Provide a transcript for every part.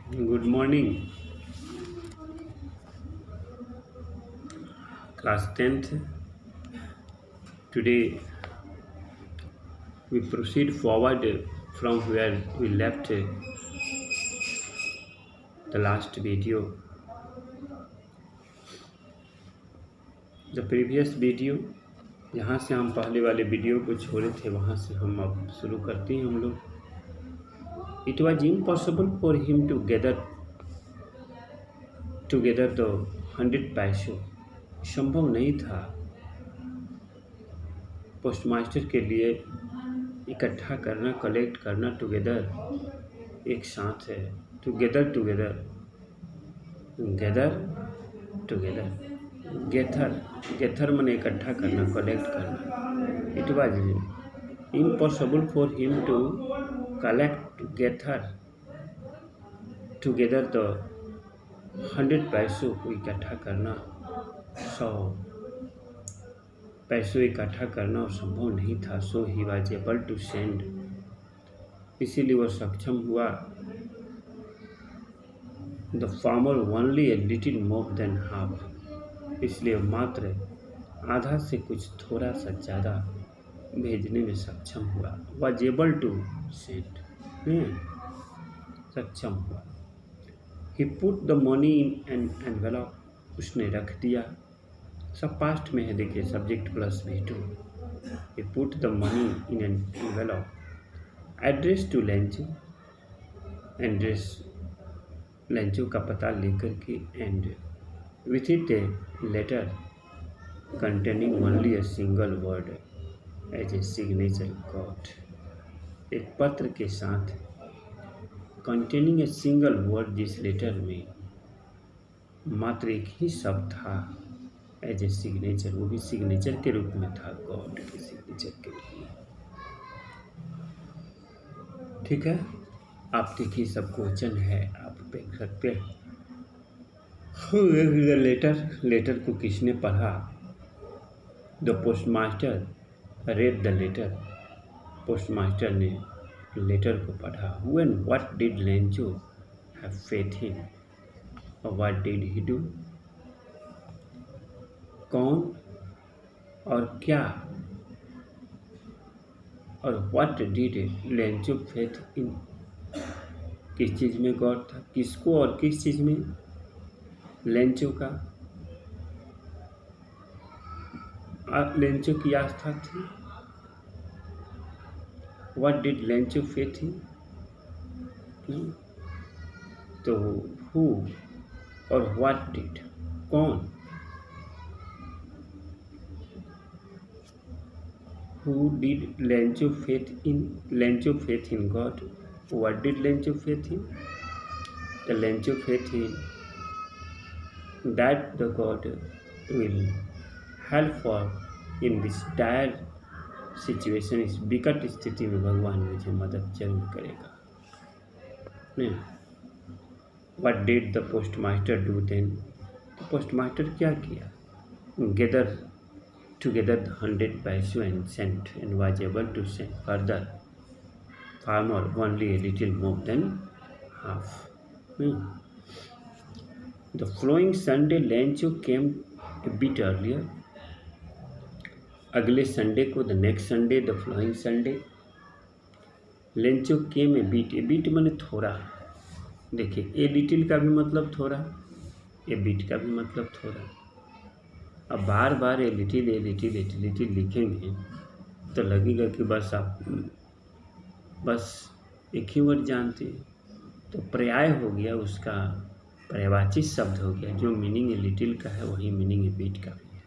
Good morning, class 10th. Today we proceed forward from where we left the last video. The previous video, जहाँ से हम पहले वाले video को छोड़े थे वहाँ से हम अब शुरू करते हैं हम लोग। It was impossible for him to gather the 100 पैसों। संभव नहीं था पोस्टमास्टर के लिए इकट्ठा करना, कलेक्ट करना, टुगेदर एक साथ है, टुगेदर गेथर मैंने इकट्ठा करना, कलेक्ट करना। It was impossible for him to collect together the 100 पैसों को इकट्ठा करना, 100 पैसों इकट्ठा करना और संभव नहीं था। So he was able to send, इसीलिए वह सक्षम हुआ the farmer only a little more than half, इसलिए मात्र आधा से कुछ थोड़ा सा ज़्यादा भेजने में सक्षम हुआ। वाज एबल टू सेंड, सक्षम हुआ। He put the money in an envelope, उसने रख दिया। सब पास्ट में है, देखिए subject plus V2। He put the money in an envelope address to Lencho, address Lencho का पता लेकर के, and with it a letter containing only a single word as a signature got, एक पत्र के साथ कंटेनिंग ए सिंगल वर्ड, जिस letter में मात्र एक ही शब्द था एज ए सिग्नेचर, वो भी सिग्नेचर के रूप में था, गॉड के सिग्नेचर के रूप में। ठीक है, आप देखिए सब क्वेश्चन है, आप देख सकते हैं। लेटर को किसने पढ़ा? The postmaster read the letter, postmaster ने लेटर को पढ़ा। When what did Lencho have faith in, और व्हाट डिड ही डू, कौन और क्या, और what did Lencho faith in, किस चीज़ में गॉड था, किसको और किस चीज़ में? लेंचो का, लेंचो की आस्था थी। व्हाट डिड लेंचो फेथ इन, तो हु और व्हाट डिड, कौन, who did Lencho faith in? Lencho faith in God. What did Lencho faith in? The Lencho faith in that the God will help for in this dire situation, इस विकट स्थिति में भगवान मुझे मदद जरूर करेगा। What did the postmaster do then? तो पोस्टमास्टर क्या किया? Gather together the 100 पैसों and sent, and was able to send further farmer only a little more than half. The following Sunday Lencho came a bit earlier. अगले Sunday को, the next Sunday, the following Sunday, Lencho came a bit माने थोड़ा। देखिए a little का भी मतलब थोड़ा, ए bit का भी मतलब थोड़ा। अब बार बार ए लिटिल लिखेंगे तो लगेगा कि बस आप बस एक ही वर्ड जानते हैं, तो पर्याय हो गया, उसका पर्यायवाची शब्द हो गया। जो मीनिंग ए लिटिल का है वही मीनिंग ए बिट का भी है।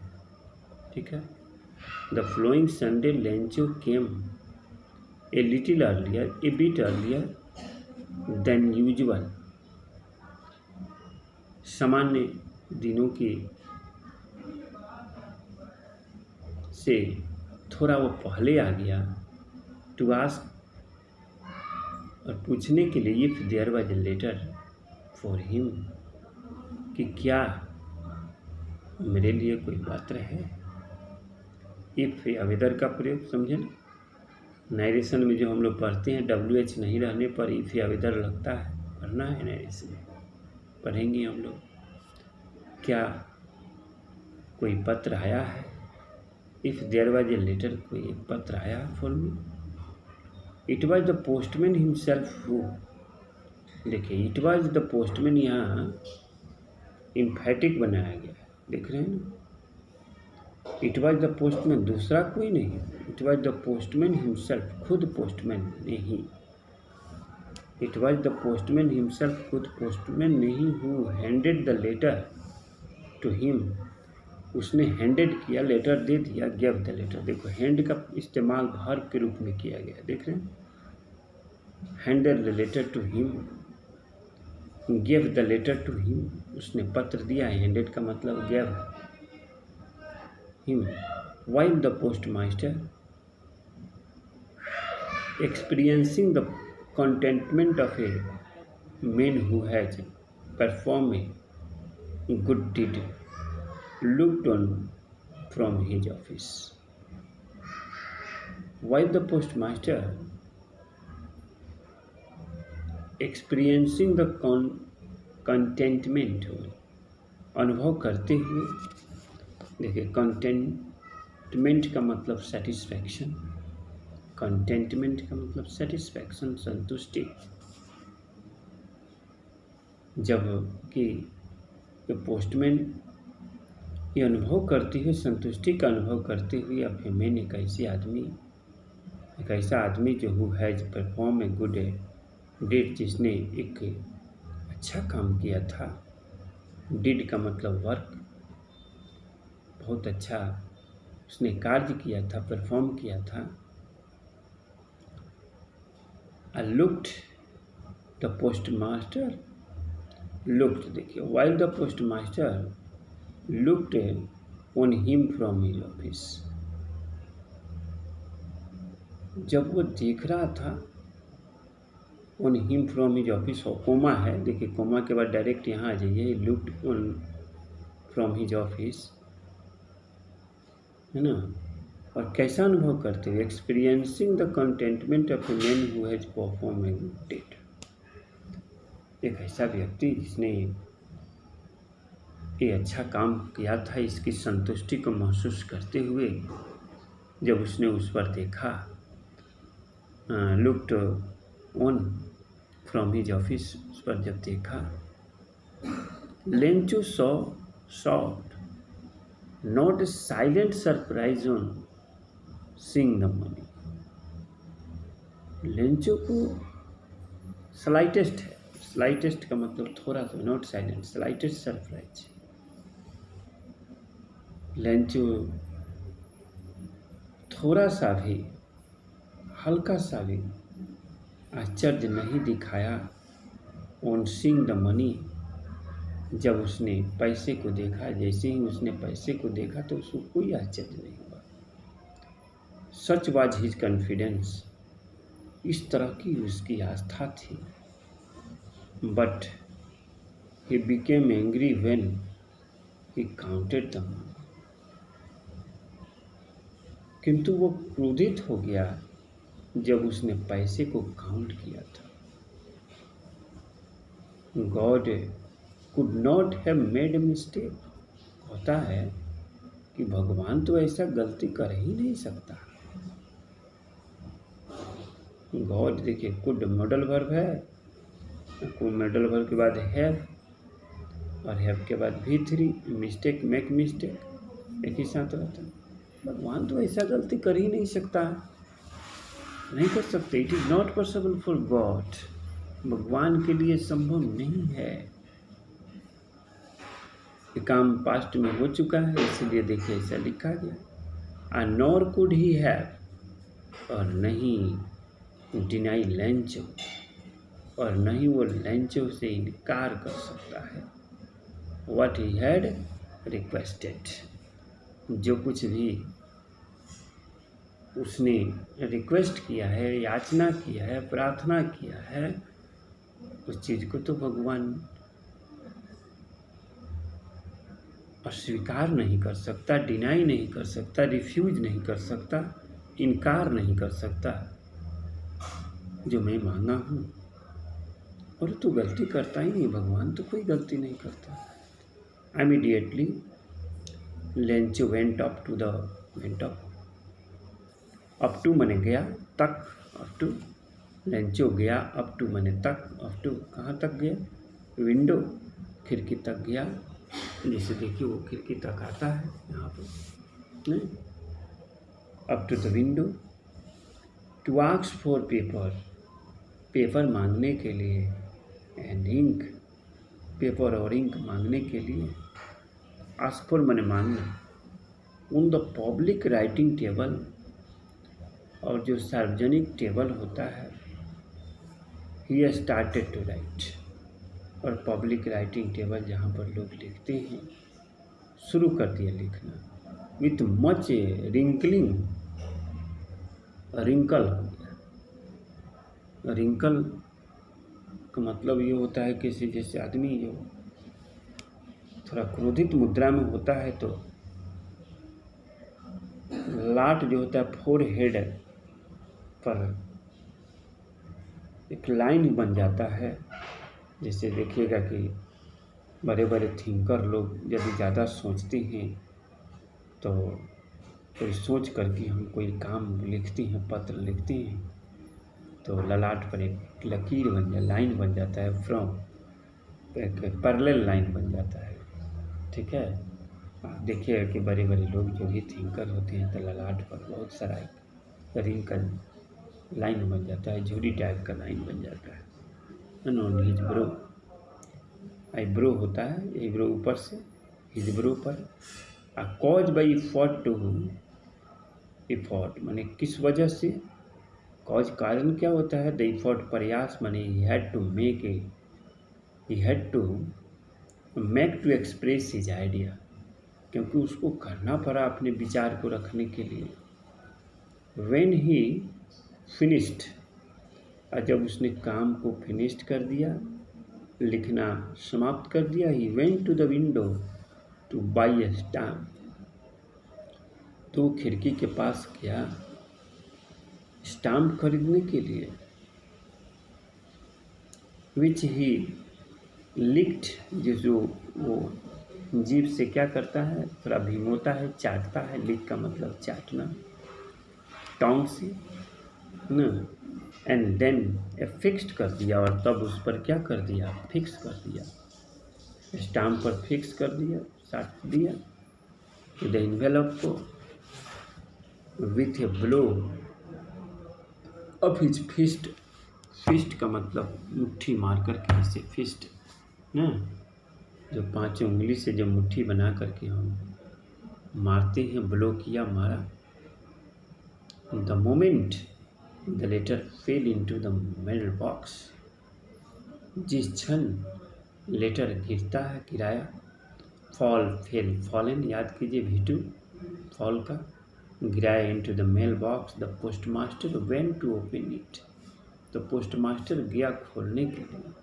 ठीक है, the flowing Sunday Lencho came a little earlier, A bit earlier than usual, सामान्य दिनों की से थोड़ा वो पहले आ गया। टू आस्क, और पूछने के लिए, if there was a letter for him, कि क्या मेरे लिए कोई पत्र है। इफ अवेदर का प्रयोग समझे ना, नरेशन में जो हम लोग पढ़ते हैं WH नहीं रहने पर इफ अवेदर लगता है, पढ़ना है ना, इसमें पढ़ेंगे हम लोग। क्या कोई पत्र आया है? If there was a letter, कोई एक पत्र आया for me. It was the postman himself who, देखिए इट वॉज द पोस्टमैन यहाँ इम्फेटिक बनाया गया है, देख रहे हैं ना। इट वॉज द पोस्टमैन, दूसरा कोई नहीं, it was the postman himself, खुद पोस्टमैन ने ही। It was the postman himself, खुद पोस्टमैन ने ही, who handed the letter to him, उसने हैंडेड किया, लेटर दे दिया, गेव द लेटर। देखो हैंड का इस्तेमाल वर्ब के रूप में किया गया, देख रहे हैं। Handed the letter to him, gave the letter to him, उसने पत्र दिया। हैंडेड का मतलब gave him. while the postmaster experiencing the contentment of a man who has performed a good deed looked on from his office. While the postmaster experiencing the contentment, अनुभव करते हुए, देखिए containment का मतलब सेटिस्फैक्शन, कंटेंटमेंट का मतलब satisfaction, संतुष्टि। जब कि पोस्टमैन ये अनुभव करते हुए, संतुष्टि का अनुभव करते हुए, अब मैंने एक ऐसा आदमी जो who has perform a good deed, जिसने एक अच्छा काम किया था। डिड का मतलब वर्क, बहुत अच्छा उसने कार्य किया था, परफॉर्म किया था। लुक्ड द पोस्टमास्टर, लुक्ड, देखिए while the postmaster looked on him from his office, जब वो देख रहा था, on him from his office, comma है, देखिए कोमा के बाद डायरेक्ट यहाँ आ जाइए, looked on from his office, है ना। और कैसा अनुभव करते हुए, experiencing the contentment of a man who has perform a good deed, एक ऐसा व्यक्ति जिसने ये अच्छा काम किया था, इसकी संतुष्टि को महसूस करते हुए जब उसने उस पर देखा, looked on from his office, उस पर जब देखा। Lencho saw not silent surprise on seeing the money, Lencho को स्लाइटेस्ट है, स्लाइटेस्ट का मतलब थोड़ा सा, not silent, slightest surprise. Lencho थोड़ा सा भी, हल्का सा भी आश्चर्य नहीं दिखाया ऑन सीइंग द मनी, जब उसने पैसे को देखा। जैसे ही उसने पैसे को देखा तो उसको कोई आश्चर्य नहीं हुआ। सच वाज हिज कॉन्फिडेंस, इस तरह की उसकी आस्था थी। But he became angry when he counted the money, किंतु वो क्रोधित हो गया जब उसने पैसे को काउंट किया था। God could not have made a mistake, होता है कि भगवान तो ऐसा गलती कर ही नहीं सकता। गॉड, देखिए कुड मॉडल वर्ब है, मॉडल वर्ब के बाद हैव, और हैव के बाद V3, मिस्टेक, मेक मिस्टेक, एक ही साथ रहता है। भगवान तो ऐसा गलती कर ही नहीं सकता, नहीं कर सकते। It is not possible for God, भगवान के लिए संभव नहीं है। ये काम पास्ट में हो चुका है, इसलिए देखिए ऐसा लिखा गया। नॉर कुड ही हैव, और नहीं डिनाई लेंचो, और नहीं वो लेंचो से इनकार कर सकता है। व्हाट ही हैड रिक्वेस्टेड, जो कुछ भी उसने रिक्वेस्ट किया है, याचना किया है, प्रार्थना किया है, उस चीज़ को तो भगवान अस्वीकार नहीं कर सकता, डिनाई नहीं कर सकता, रिफ्यूज नहीं कर सकता, इनकार नहीं कर सकता। जो मैं मांगा हूँ और तू गलती करता ही नहीं, भगवान तो कोई गलती नहीं करता। Immediately Lencho went up to मने गया, तक, अप टू। लेंचो गया अप टू मने तक, अप टू कहाँ तक गया? विंडो, खिड़की तक गया। जैसे देखिए वो खिड़की तक आता है यहाँ पर, up to the window. To ask for paper मांगने के लिए, एंड इंक, पेपर और इंक मांगने के लिए। आस्क फॉर मने मांगना। उन द पब्लिक राइटिंग टेबल, और जो सार्वजनिक टेबल होता है, ही स्टार्टेड टू राइट, और पब्लिक राइटिंग टेबल जहाँ पर लोग लिखते हैं, शुरू कर दिया लिखना। विथ मच रिंकल हो गया। रिंकल का मतलब ये होता है किसी जैसे आदमी जो थोड़ा क्रोधित मुद्रा में होता है तो लाट जो होता है फोर हेड पर एक लाइन बन जाता है। जैसे देखिएगा कि बड़े बड़े थिंकर लोग यदि ज़्यादा सोचते हैं तो कोई सोच करके हम कोई काम लिखते हैं, पत्र लिखते हैं, तो ललाट पर एक लकीर बन जाए, लाइन बन जाता है, फ्रॉम एक पैरेलल लाइन बन जाता है। ठीक है, आप देखिएगा कि बड़े बड़े लोग जो भी थिंकर होते हैं तो ललाट पर बहुत सारा एक रिंकल लाइन बन जाता है, झुरी टाइप का लाइन बन जाता है। नॉन हिज ब्रो, आईब्रो होता है, आईब्रो ऊपर से, हिज ब्रो पर। Cause by effort to, effort माने किस वजह से, कॉज कारण क्या होता है, द इफॉर्ट प्रयास माने he had to make to express his idea, क्योंकि उसको करना पड़ा अपने विचार को रखने के लिए। व्हेन ही फिनिश्ड, और जब उसने काम को फिनिश्ड कर दिया, लिखना समाप्त कर दिया, he went to the window to buy a stamp, तो खिड़की के पास गया स्टाम्प खरीदने के लिए। विच ही लिक्ड, जो वो जीभ से क्या करता है, थोड़ा भिगोता है, चाटता है। लिक का मतलब चाटना, टोंग से न। एंड देन फिक्स्ड कर दिया, और तब उस पर क्या कर दिया, फिक्स कर दिया, स्टाम्प पर फिक्स कर दिया, साट दिया। द एनवेलप को with a blow of his fist, fist का मतलब मुट्ठी मार करके, ऐसे फिस्ट ना, जो 5 उंगली से जब मुट्ठी बना करके हम मारते हैं, ब्लो किया, मारा। The moment the letter fell into the mail box, जिस क्षण लेटर गिरता है, गिराया। फॉल, फेल, फॉलन याद कीजिए, V2 फॉल का, गिराया। Into the mail box, the post master went to open it, तो पोस्ट मास्टर गया खोलने के लिए।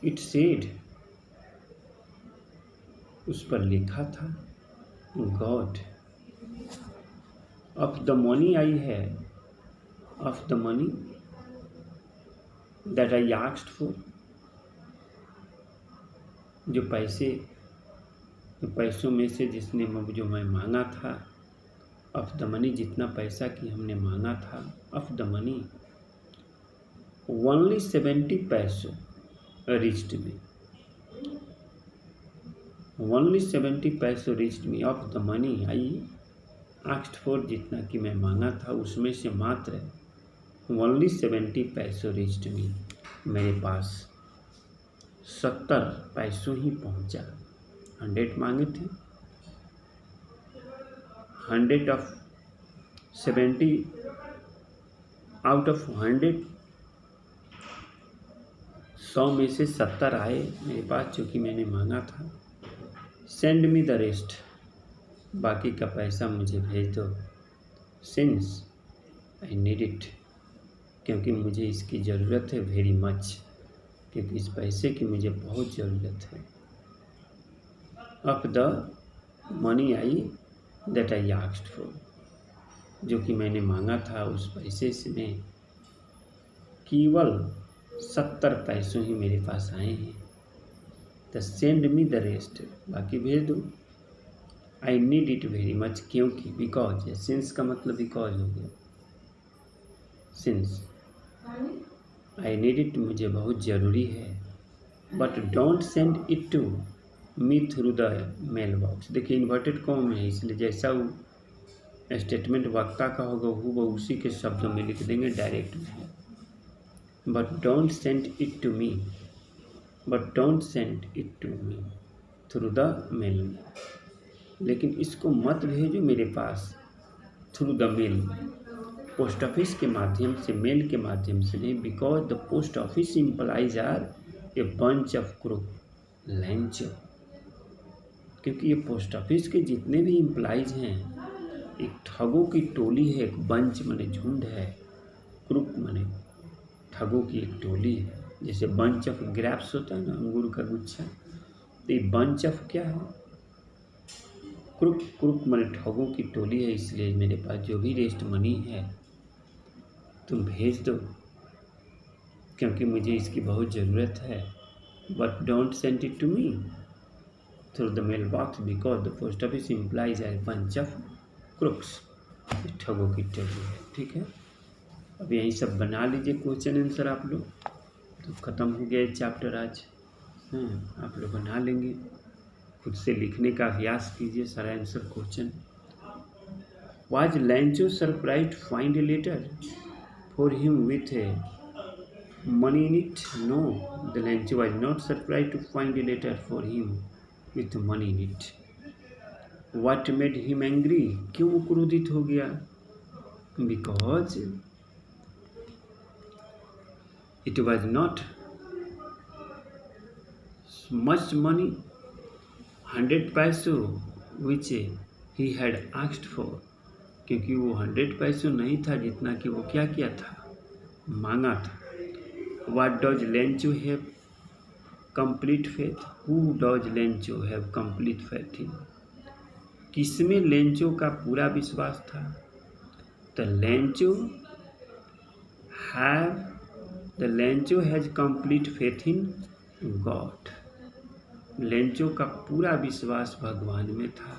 इट सेड, उस पर लिखा था, God of the money I है, of the money that I asked for, जो पैसों में से जिसने जो मैं मांगा था। ऑफ द मनी, जितना पैसा कि हमने मांगा था। ऑफ द मनी ओनली 70 पैसे रिच्ड मी, ओनली 70 पैसे reached me. Of the money I asked for, जितना कि मैं मांगा था उसमें से मात्र ओनली 70 पैसे रिच्ड मी, मेरे पास 70 पैसों ही पहुंचा। 100 मांगे थे, 100 ऑफ 70, आउट ऑफ 100 100 में से 70 आए मेरे पास, जो कि मैंने मांगा था। सेंड मी द रेस्ट, बाकी का पैसा मुझे भेज दो। सिंस आई नीड इट, क्योंकि मुझे इसकी ज़रूरत है, वेरी मच, क्योंकि इस पैसे की मुझे बहुत ज़रूरत है। Of the money I that I asked for, जो कि मैंने मांगा था, उस पैसे से में केवल 70 पैसों ही मेरे पास आए हैं, तो सेंड मी द रेस्ट, बाकी भेज दो। I need it very much, क्योंकि, बिकॉज है, सिंस का मतलब बिकॉज हो गया, सिंस आई नीड इट, मुझे बहुत ज़रूरी है। But don't send it to me through the mail box. देखिए इन्वर्टेड कॉम है, इसलिए जैसा वो स्टेटमेंट वक्ता का होगा वो उसी के शब्दों में लिख देंगे, डायरेक्ट में। But don't send it to me, but don't send it to me through the mail, लेकिन इसको मत भेजो मेरे पास through the mail, post office के माध्यम से, मेल के माध्यम से नहीं। Because the post office employees are a bunch of crook Lencho, क्योंकि ये पोस्ट ऑफिस के जितने भी इम्प्लाइज हैं एक ठगों की टोली है, एक बंच माने झुंड है, क्रूक माने ठगों की एक टोली है। जैसे बंच ऑफ ग्रैप्स होता है ना, अंगूर का गुच्छा, तो ये बंच ऑफ क्या है, क्रूक, क्रूक माने ठगों की टोली है। इसलिए मेरे पास जो भी रेस्ट मनी है तुम भेज दो, क्योंकि मुझे इसकी बहुत ज़रूरत है। But don't send it to me through the mail box because the post office employees a bunch of crooks, ठगों की टोली है। ठीक है, अब यही सब बना लीजिए क्वेश्चन आंसर आप लोग, तो ख़त्म हो गया चैप्टर आज। आप लोग बना लेंगे, खुद से लिखने का अभ्यास कीजिए सारा answer question. Was Lencho surprise to find a letter for him with a money in it? No, the Lencho was not surprise to find a letter for him with money in it. What made him angry? क्यों वो क्रोधित हो गया? Because it was not much money, 100 पैसों which he had asked for, क्योंकि वो 100 पैसों नहीं था जितना कि वो क्या किया था, मांगा था। What does Lencho have complete faith? Who does Lencho have complete faith in? किसमें लेंचो का पूरा विश्वास था? The Lencho has complete faith in God. Lencho का पूरा विश्वास भगवान में था।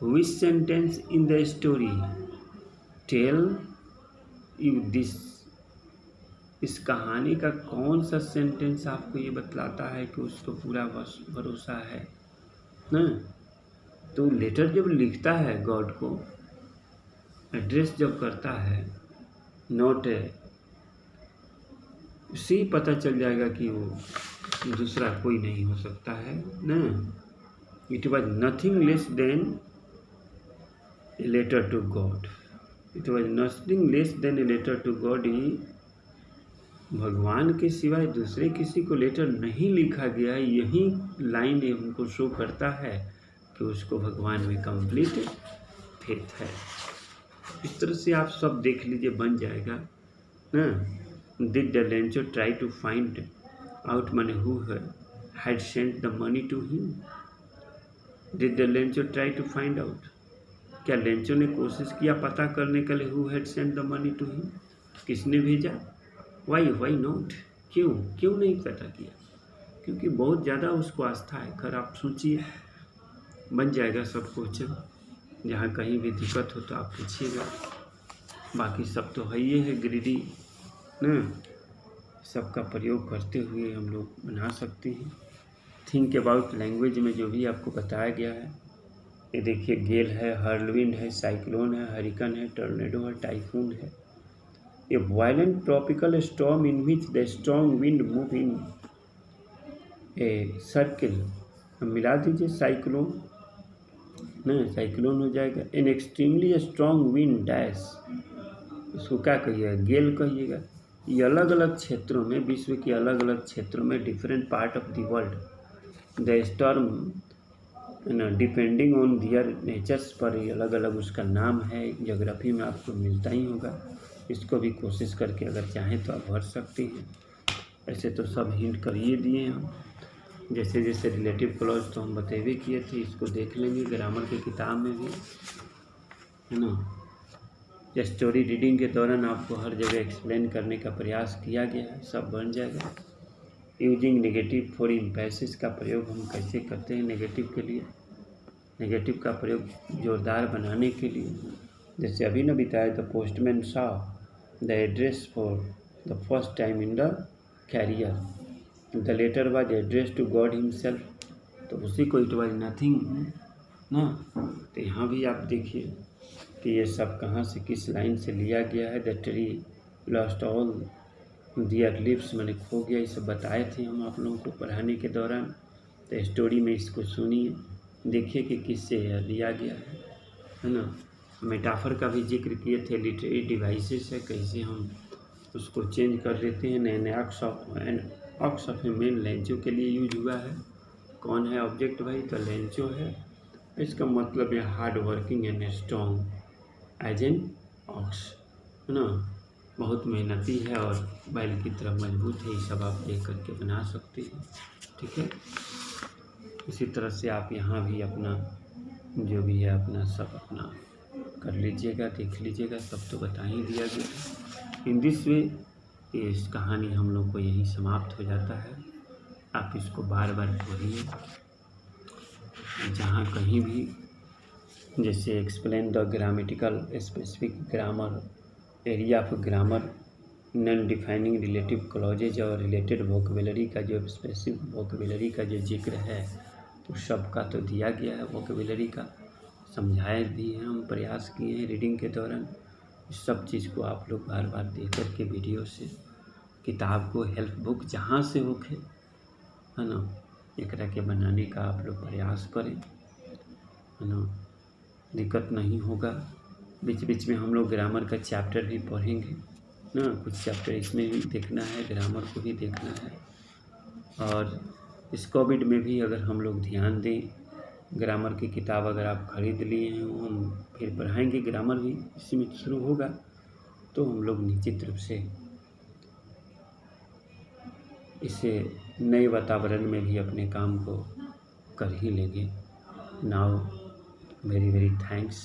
Which sentence in the story tell you this? इस कहानी का कौन सा सेंटेंस आपको ये बतलाता है कि उसको पूरा भरोसा है ना? तो लेटर जब लिखता है गॉड को, एड्रेस जब करता है, नोट उसे ही पता चल जाएगा कि वो दूसरा कोई नहीं हो सकता है ना। It was nothing less than a letter to God, it was nothing less than a letter to God. ही भगवान के सिवाय दूसरे किसी को लेटर नहीं लिखा गया है। यही लाइन हमको शो करता है कि उसको भगवान में कंप्लीट फेथ है। इस तरह से आप सब देख लीजिए, बन जाएगा ना। Did the Lencho try to find out money who had sent the money to him? Did the Lencho try to find out? क्या लेंचो ने कोशिश किया पता करने के लिए who had sent the money to him, किसने भेजा? Why not? क्यों नहीं पता किया? क्योंकि बहुत ज़्यादा उसको आस्था है। खैर आप सोचिए, बन जाएगा सब क्वेश्चन। जहाँ कहीं भी दिक्कत हो तो आप पूछिएगा। बाकी सब तो है ही है ग्रीडी ना, सबका प्रयोग करते हुए हम लोग बना सकते हैं। थिंक अबाउट लैंग्वेज में जो भी आपको बताया गया है, ये देखिए, गेल है, हर्लविंड है, साइक्लोन है, हरिकन है, टॉर्नेडो है, टाइफून है। ए violent tropical storm in which the strong wind move in a circle, मिला दीजिए साइक्लोन ना, साइक्लोन हो जाएगा। An extremely strong wind dash, इसको क्या कहिएगा? गेल कहिएगा। ये अलग अलग क्षेत्रों में, विश्व के अलग अलग क्षेत्रों में, different part of the world, the storm ना, डिपेंडिंग ऑन दियर नेचर्स पर ये अलग अलग उसका नाम है। ज्योग्राफी में आपको मिलता ही होगा। इसको भी कोशिश करके अगर चाहें तो आप भर सकते हैं। ऐसे तो सब हिंट कर ही दिए हम। जैसे जैसे रिलेटिव क्लॉज तो हम बतेबे किए थे, इसको देख लेंगे ग्रामर की किताब में भी, है ना। स्टोरी रीडिंग के दौरान आपको हर जगह एक्सप्लेन करने का प्रयास किया गया है, सब बन जाएगा। यूजिंग नेगेटिव फॉर इम्पैसिस का प्रयोग हम कैसे करते हैं नेगेटिव के लिए, नेगेटिव का प्रयोग जोरदार बनाने के लिए। जैसे अभी न बताया, the postman saw the address for the first time in the career, the letter was address to God himself, तो उसी को इट वाज नथिंग ना। तो यहाँ भी आप देखिए कि ये सब कहाँ से किस लाइन से लिया गया है। The tree lost all their leaves, मैंने खो गया, इसे बताए थे हम आप लोगों को पढ़ाने के दौरान। तो स्टोरी में इसको सुनिए, देखिए कि किससे लिया गया है ना। मेटाफर का भी जिक्र किए थे, लिटरेरी डिवाइसेस है, कैसे हम उसको चेंज कर देते हैं। An ox of A main Lencho के लिए यूज हुआ है। कौन है ऑब्जेक्ट भाई, तो लेंचो है। इसका मतलब है hard working and strong as an ox, है ना, बहुत मेहनती है और बैल की तरह मजबूत है। ये सब आप देख करके बना सकते हैं, ठीक है। इसी तरह से आप यहाँ भी अपना जो भी है अपना सब अपना कर लीजिएगा, देख लीजिएगा, सब तो बता ही दिया गया। इन दिस वे इस कहानी हम लोग को यहीं समाप्त हो जाता है। आप इसको बार बार पढ़िए, जहाँ कहीं भी जैसे explain the grammatical specific grammar, area of grammar, non defining relative clauses और रिलेटेड वोकेबुलरी का जो स्पेसिफिक वोकेबुलरी का जो जिक्र है तो सबका तो दिया गया है। वोकेबुलरी का समझाए भी हैं, हम प्रयास किए हैं रीडिंग के दौरान। इस सब चीज़ को आप लोग बार बार देख कर के वीडियो से, किताब को, हेल्प बुक जहाँ से होके, है ना, एकरा के बनाने का आप लोग प्रयास करें, है ना, दिक्कत नहीं होगा। बीच बीच में हम लोग ग्रामर का चैप्टर भी पढ़ेंगे ना, कुछ चैप्टर इसमें भी देखना है, ग्रामर को भी देखना है। और इस कोविड में भी अगर हम लोग ध्यान दें, ग्रामर की किताब अगर आप खरीद लिए हैं, हम फिर पढ़ाएंगे, ग्रामर भी इसी में शुरू होगा, तो हम लोग निश्चित रूप से इसे नए वातावरण में भी अपने काम को कर ही लेंगे। Now very very thanks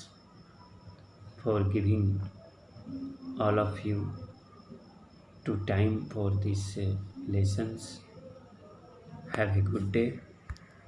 for giving all of you to time for this lessons. Have a good day.